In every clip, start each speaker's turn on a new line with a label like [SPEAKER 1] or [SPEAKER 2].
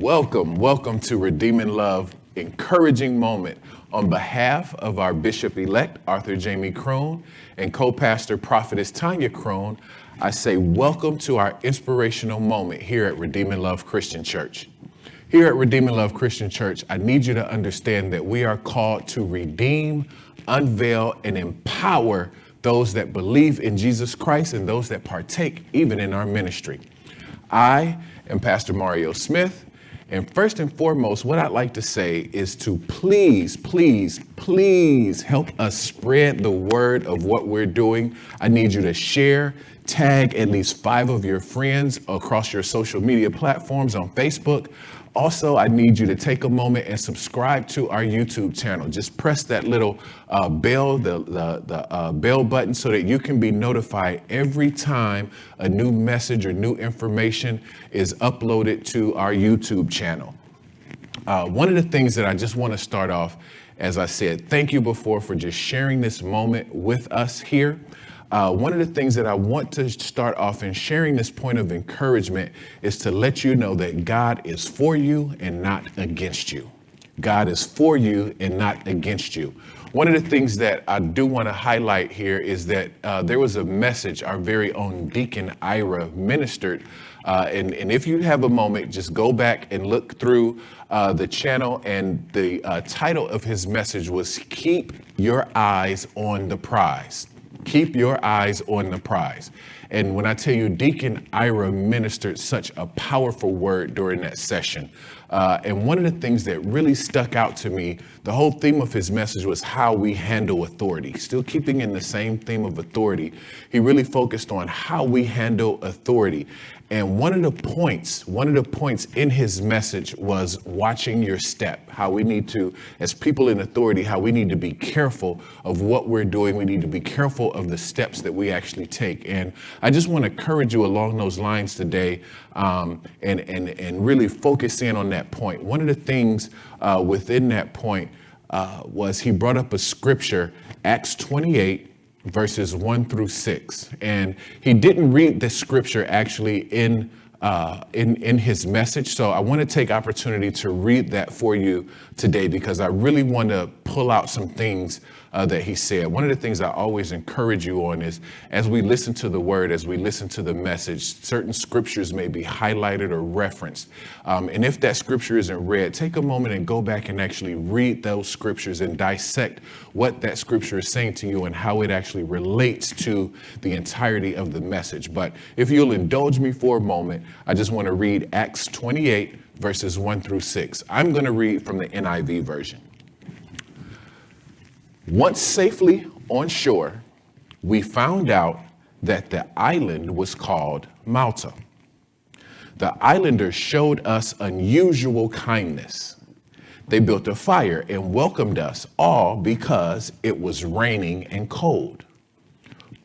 [SPEAKER 1] Welcome to Redeeming Love, encouraging moment. On behalf of our Bishop-elect, Arthur Jamie Crone, and co-pastor prophetess Tanya Crone, I say welcome to our inspirational moment here at Redeeming Love Christian Church. Here at Redeeming Love Christian Church, I need you to understand that we are called to redeem, unveil, and empower those that believe in Jesus Christ and those that partake even in our ministry. I am Pastor Mario Smith. And first and foremost, what I'd like to say is to please help us spread the word of what we're doing. I need you to share, tag at least 5 of your friends across your social media platforms on Facebook. Also, I need you to take a moment and subscribe to our YouTube channel. Just press that little bell, the bell button, so that you can be notified every time a new message or new information is uploaded to our YouTube channel. One of the things that I just want to start off, as I said, thank you before for just sharing this moment with us here. One of the things that I want to start off in sharing this point of encouragement is to let you know that God is for you and not against you. God is for you and not against you. One of the things that I do want to highlight here is that there was a message our very own Deacon Ira ministered. And if you have a moment, just go back and look through the channel. And the title of his message was Keep Your Eyes on the Prize. Keep your eyes on the prize. And when I tell you, Deacon Ira ministered such a powerful word during that session. And one of the things that really stuck out to me, the whole theme of his message was how we handle authority. Still keeping in the same theme of authority, he really focused on how we handle authority. And one of the points in his message was watching your step, how we need to, as people in authority, how we need to be careful of what we're doing. We need to be careful of the steps that we actually take. And I just want to encourage you along those lines today, and really focus in on that point. One of the things within that point was he brought up a scripture, Acts 28, verses 1 through 6. And he didn't read the scripture actually in his message. So I want to take opportunity to read that for you today, because I really want to pull out some things that he said. One of the things I always encourage you on is, as we listen to the word, as we listen to the message, certain scriptures may be highlighted or referenced. And if that scripture isn't read, take a moment and go back and actually read those scriptures and dissect what that scripture is saying to you and how it actually relates to the entirety of the message. But if you'll indulge me for a moment, I just want to read Acts 28, verses 1 through 6. I'm going to read from the NIV version. Once safely on shore, we found out that the island was called Malta. The islanders showed us unusual kindness. They built a fire and welcomed us all because it was raining and cold.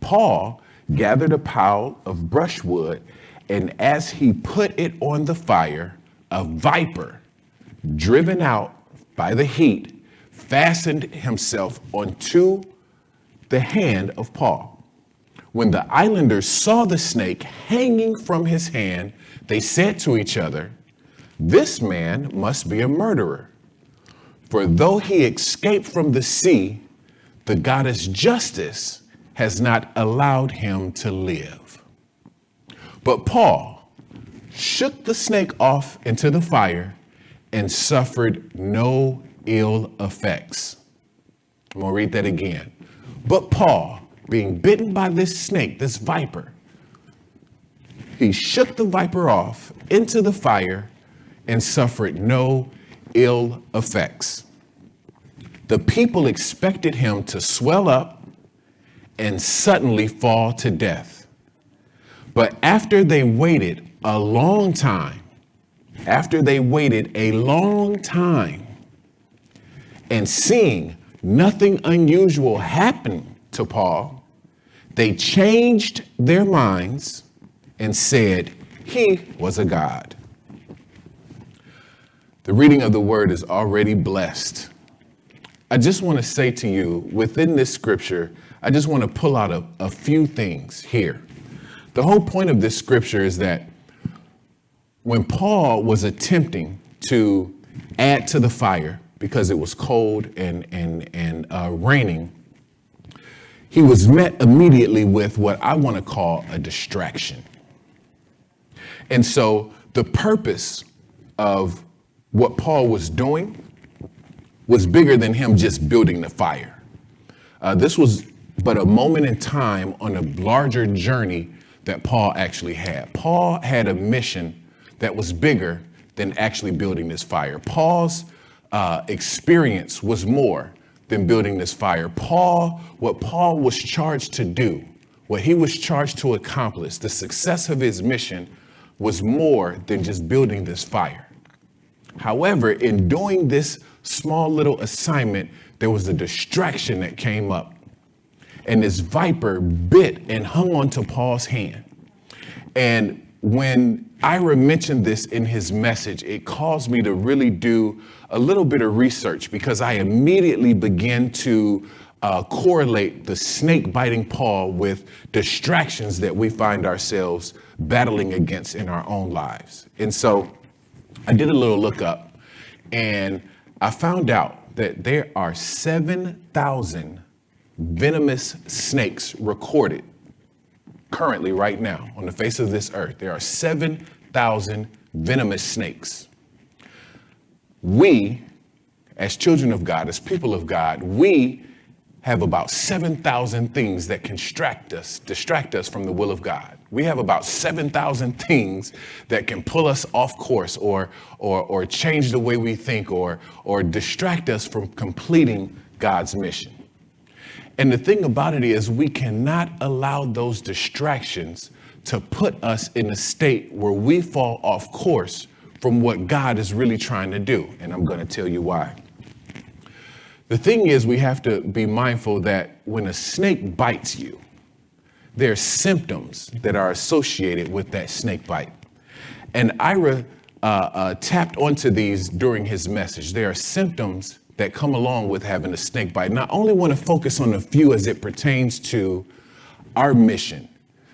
[SPEAKER 1] Paul gathered a pile of brushwood, and as he put it on the fire, a viper, driven out by the heat, fastened himself onto the hand of Paul. When the islanders saw the snake hanging from his hand, they said to each other, "This man must be a murderer. For though he escaped from the sea, the goddess Justice has not allowed him to live." But Paul shook the snake off into the fire and suffered no ill effects. I'm going to read that again. But Paul, being bitten by this snake, this viper, he shook the viper off into the fire and suffered no ill effects. The people expected him to swell up and suddenly fall to death. But after they waited a long time, and seeing nothing unusual happen to Paul, they changed their minds and said he was a god. The reading of the word is already blessed. I just want to say to you, within this scripture, I just want to pull out a few things here. The whole point of this scripture is that when Paul was attempting to add to the fire because it was cold and raining, he was met immediately with what I want to call a distraction. And so the purpose of what Paul was doing was bigger than him just building the fire. This was but a moment in time on a larger journey that Paul actually had. Paul had a mission that was bigger than actually building this fire. Paul's experience was more than building this fire. What Paul was charged to do, what he was charged to accomplish, the success of his mission was more than just building this fire. However, in doing this small little assignment, there was a distraction that came up. And this viper bit and hung onto Paul's hand. And when Ira mentioned this in his message, it caused me to really do a little bit of research because I immediately began to correlate the snake biting Paul with distractions that we find ourselves battling against in our own lives. And so I did a little lookup and I found out that there are 7,000 venomous snakes recorded currently right now on the face of this earth. There are 7,000 venomous snakes. We, as children of God, as people of God, we have about 7,000 things that can distract us from the will of God. We have about 7,000 things that can pull us off course or change the way we think or distract us from completing God's mission. And the thing about it is we cannot allow those distractions to put us in a state where we fall off course from what God is really trying to do. And I'm going to tell you why. The thing is, we have to be mindful that when a snake bites you, there are symptoms that are associated with that snake bite. And Ira tapped onto these during his message. There are symptoms that come along with having a snake bite. And I only want to focus on a few as it pertains to our mission,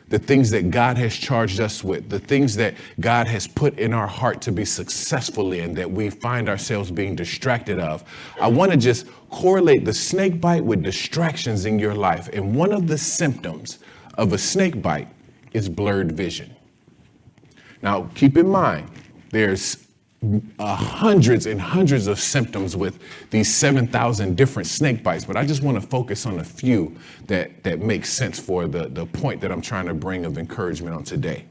[SPEAKER 1] the things that God has charged us with, the things that God has put in our heart to be successful in that we find ourselves being distracted of. I want to just correlate the snake bite with distractions in your life. And one of the symptoms of a snake bite is blurred vision. Now, keep in mind, there's hundreds and hundreds of symptoms with these 7,000 different snake bites, but I just want to focus on a few that make sense for the point that I'm trying to bring of encouragement on today.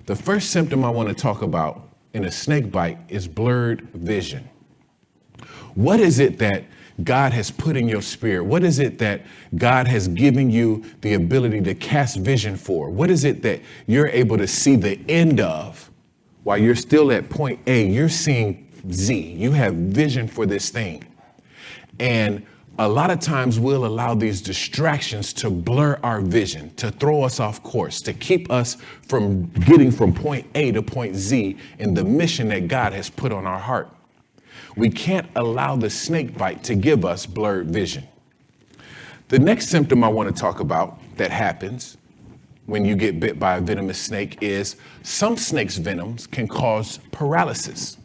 [SPEAKER 1] The first symptom I want to talk about in a snake bite is blurred vision. What is it that God has put in your spirit? What is it that God has given you the ability to cast vision for? What is it that you're able to see the end of? While you're still at point A, you're seeing Z. You have vision for this thing. And a lot of times we'll allow these distractions to blur our vision, to throw us off course, to keep us from getting from point A to point Z in the mission that God has put on our heart. We can't allow the snake bite to give us blurred vision. The next symptom I want to talk about that happens when you get bit by a venomous snake is some snakes' venoms can cause paralysis,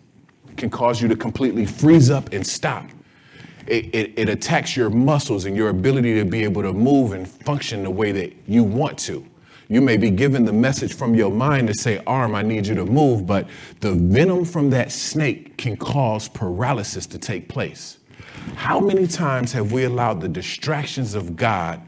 [SPEAKER 1] can cause you to completely freeze up and stop. It attacks your muscles and your ability to be able to move and function the way that you want to. You may be given the message from your mind to say, arm, I need you to move, but the venom from that snake can cause paralysis to take place. How many times have we allowed the distractions of God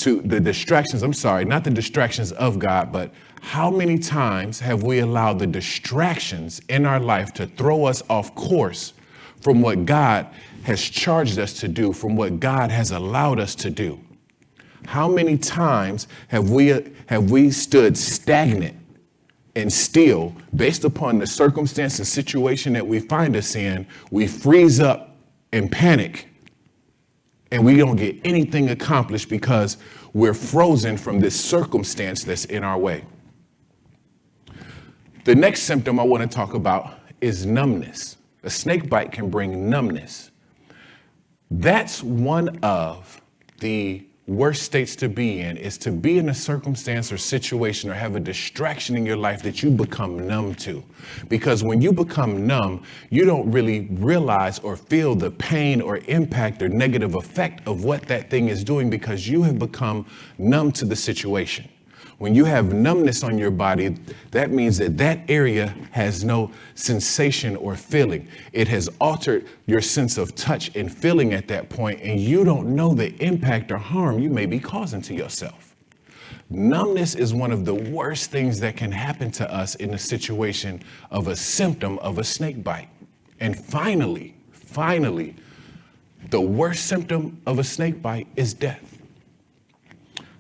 [SPEAKER 1] not the distractions of God, but how many times have we allowed the distractions in our life to throw us off course from what God has charged us to do, from what God has allowed us to do? How many times have we stood stagnant and still, based upon the circumstance and situation that we find us in, we freeze up and panic, and we don't get anything accomplished because we're frozen from this circumstance that's in our way. The next symptom I want to talk about is numbness. A snake bite can bring numbness. That's one of the worst states to be in is to be in a circumstance or situation or have a distraction in your life that you become numb to. Because when you become numb, you don't really realize or feel the pain or impact or negative effect of what that thing is doing because you have become numb to the situation. When you have numbness on your body, that means that that area has no sensation or feeling. It has altered your sense of touch and feeling at that point, and you don't know the impact or harm you may be causing to yourself. Numbness is one of the worst things that can happen to us in a situation of a symptom of a snake bite. And finally, the worst symptom of a snake bite is death.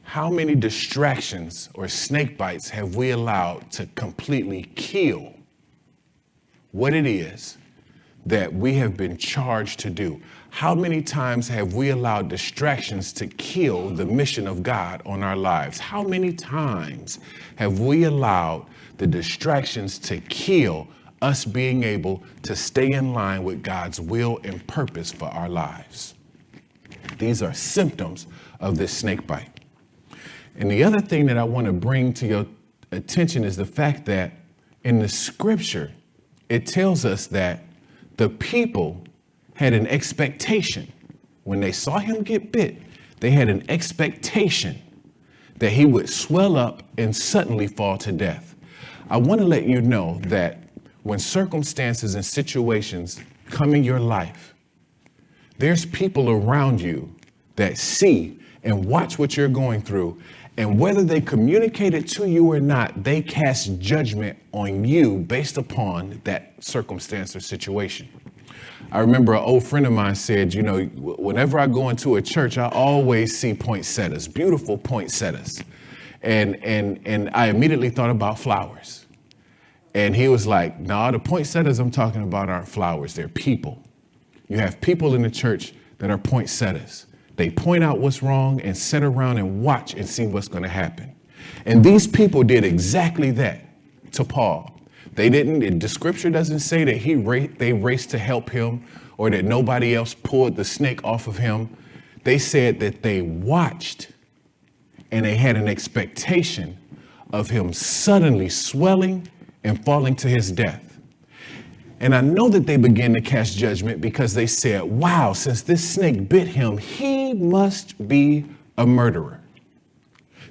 [SPEAKER 1] How many distractions or snake bites have we allowed to completely kill what it is that we have been charged to do? How many times have we allowed distractions to kill the mission of God on our lives? How many times have we allowed the distractions to kill us being able to stay in line with God's will and purpose for our lives? These are symptoms of this snake bite. And the other thing that I want to bring to your attention is the fact that in the scripture, it tells us that the people had an expectation. When they saw him get bit, they had an expectation that he would swell up and suddenly fall to death. I want to let you know that when circumstances and situations come in your life, there's people around you that see and watch what you're going through. And whether they communicate it to you or not, they cast judgment on you based upon that circumstance or situation. I remember an old friend of mine said, you know, whenever I go into a church, I always see poinsettias, beautiful poinsettias. And I immediately thought about flowers. And he was like, no, the poinsettias I'm talking about aren't flowers, they're people. You have people in the church that are poinsettias. They point out what's wrong and sit around and watch and see what's going to happen. And these people did exactly that to Paul. The scripture doesn't say that they raced to help him or that nobody else pulled the snake off of him. They said that they watched and they had an expectation of him suddenly swelling and falling to his death. And I know that they began to cast judgment because they said, wow, since this snake bit him, he must be a murderer.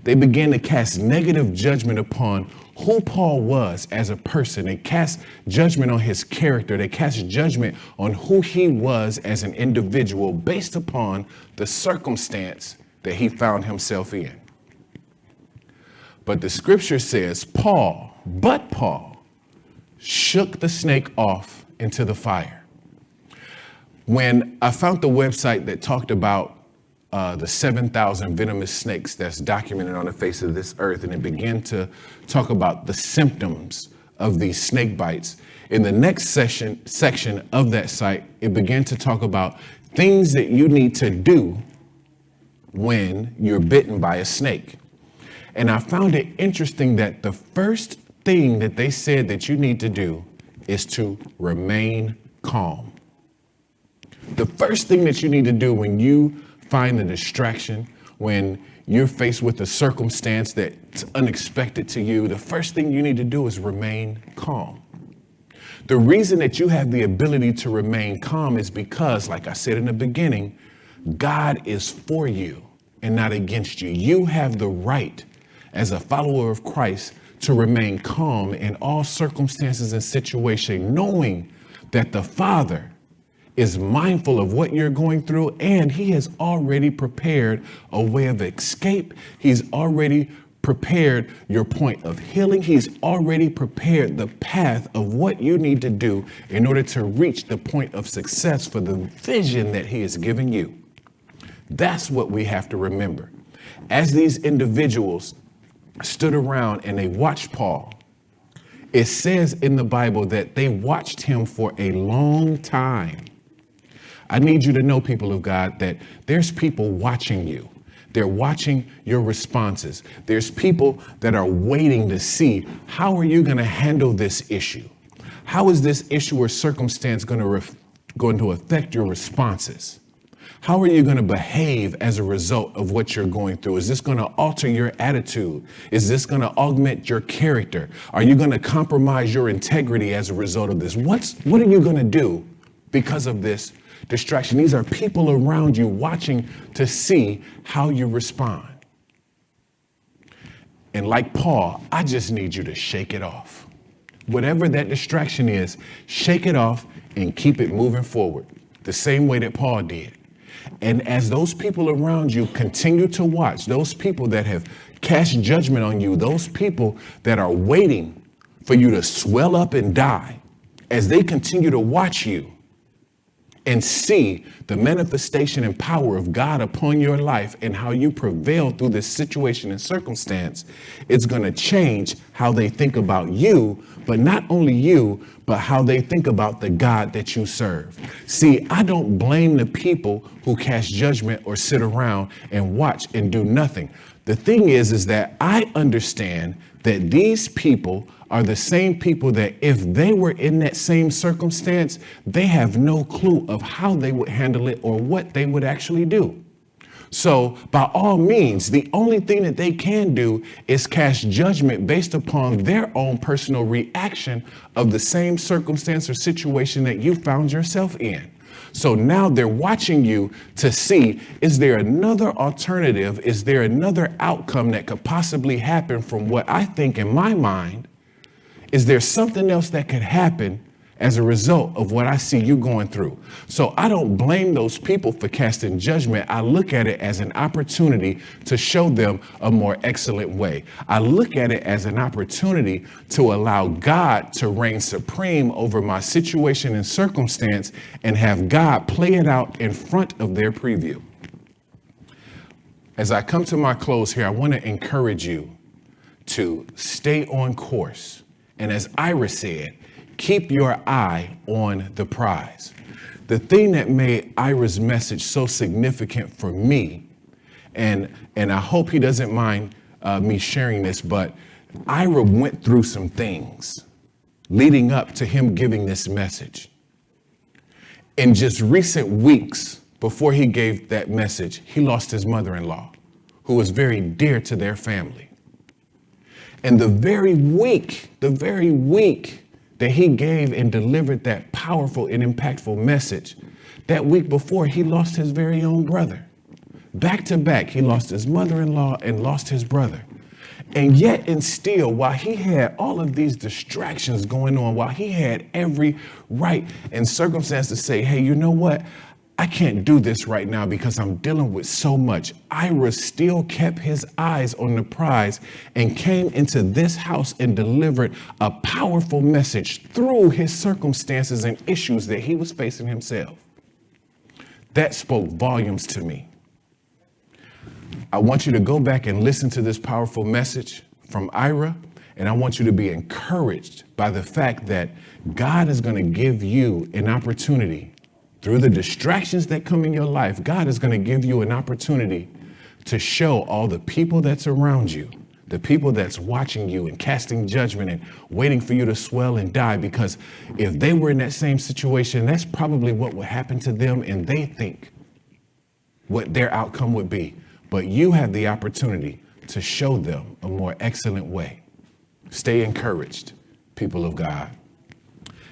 [SPEAKER 1] They began to cast negative judgment upon who Paul was as a person. They cast judgment on his character. They cast judgment on who he was as an individual based upon the circumstance that he found himself in. But the scripture says Paul shook the snake off into the fire. When I found the website that talked about the 7,000 venomous snakes that's documented on the face of this earth, and it began to talk about the symptoms of these snake bites, in the next section of that site, it began to talk about things that you need to do when you're bitten by a snake. And I found it interesting that the first thing that they said that you need to do is to remain calm. The first thing that you need to do when you find the distraction, when you're faced with a circumstance that's unexpected to you, the first thing you need to do is remain calm. The reason that you have the ability to remain calm is because, like I said in the beginning, God is for you and not against you. You have the right as a follower of Christ to remain calm in all circumstances and situations, knowing that the Father is mindful of what you're going through, and he has already prepared a way of escape. He's already prepared your point of healing. He's already prepared the path of what you need to do in order to reach the point of success for the vision that he has given you. That's what we have to remember. As these individuals stood around and they watched Paul, it says in the Bible that they watched him for a long time. I need you to know, people of God, that there's people watching you. They're watching your responses. There's people that are waiting to see, how are you going to handle this issue? How is this issue or circumstance going to affect your responses? How are you going to behave as a result of what you're going through? Is this going to alter your attitude? Is this going to augment your character? Are you going to compromise your integrity as a result of this? What are you going to do because of this distraction? These are people around you watching to see how you respond. And like Paul, I just need you to shake it off. Whatever that distraction is, shake it off and keep it moving forward, the same way that Paul did. And as those people around you continue to watch, those people that have cast judgment on you, those people that are waiting for you to swell up and die, as they continue to watch you and see the manifestation and power of God upon your life and how you prevail through this situation and circumstance, it's going to change how they think about you, but not only you, but how they think about the God that you serve. See, I don't blame the people who cast judgment or sit around and watch and do nothing. The thing is that I understand that these people are the same people that if they were in that same circumstance, they have no clue of how they would handle it or what they would actually do. So by all means, the only thing that they can do is cast judgment based upon their own personal reaction of the same circumstance or situation that you found yourself in. So now they're watching you to see, is there another alternative? Is there another outcome that could possibly happen from what I think in my mind? Is there something else that could happen as a result of what I see you going through? So I don't blame those people for casting judgment. I look at it as an opportunity to show them a more excellent way. I look at it as an opportunity to allow God to reign supreme over my situation and circumstance and have God play it out in front of their preview. As I come to my close here, I want to encourage you to stay on course. And as Ira said, keep your eye on the prize. The thing that made Ira's message so significant for me, and I hope he doesn't mind me sharing this, but Ira went through some things leading up to him giving this message. In just recent weeks before he gave that message, he lost his mother-in-law, who was very dear to their family. And the very week that he gave and delivered that powerful and impactful message, that week before, he lost his very own brother. Back to back, he lost his mother-in-law and lost his brother. And yet and still, while he had all of these distractions going on, while he had every right and circumstance to say, hey, you know what? I can't do this right now because I'm dealing with so much. Ira still kept his eyes on the prize and came into this house and delivered a powerful message through his circumstances and issues that he was facing himself. That spoke volumes to me. I want you to go back and listen to this powerful message from Ira, and I want you to be encouraged by the fact that God is going to give you an opportunity. Through the distractions that come in your life, God is going to give you an opportunity to show all the people that's around you, the people that's watching you and casting judgment and waiting for you to swell and die, because if they were in that same situation, that's probably what would happen to them, and they think what their outcome would be. But you have the opportunity to show them a more excellent way. Stay encouraged, people of God.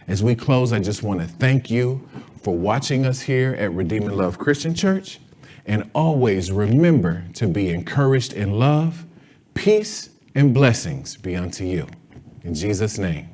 [SPEAKER 1] As we close, I just want to thank you for watching us here at Redeeming Love Christian Church. And always remember to be encouraged in love, peace, and blessings be unto you. In Jesus' name.